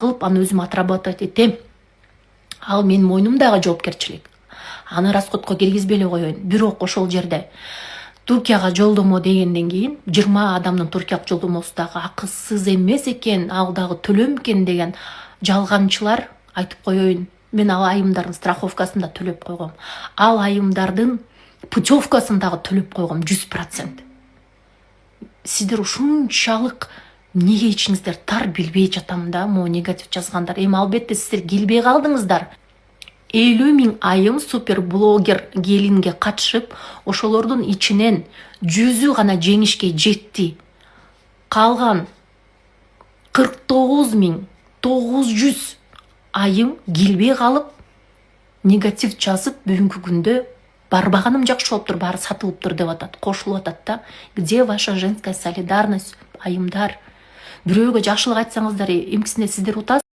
кылып аны өзүм отрабатывать этем. Ал менин мойнумдагы жоопкерчилик. Аны расходко киргизбей эле коеюн. Бирок ошол жерде Туркияга жолдомо дегенден кийин 20 адамдын Туркияга жолдомосу дагы акысыз эмес экен, ал дагы төлөм экен деген жалганчылар, айтып коеюн. Мен ал айымдардын страховкасын да төлөп койгом. Ал айымдардын путевкасын дагы төлөп койгом 100%. Сиздер ушунчалык эмнеге ичиңиздер тар билбей жатам да, могу негатив жазгандар. Эми албетте сиздер келбей калдыңыздар. 50 000 айым суперблогер келинге катышып, ошолордун ичинен 100 гана жеңишке жетти. Калган 49 900 айым келбей калып, негатив жазып, бүгүнкү күндө барбаганым жакшы болуптур, баары сатылыптыр деп атат, кошулуп атат да. Где ваша женская солидарность, айымдар? Бирөөгө жакшылык айтсаңыздар, эмкисинде сиздер утасыздар.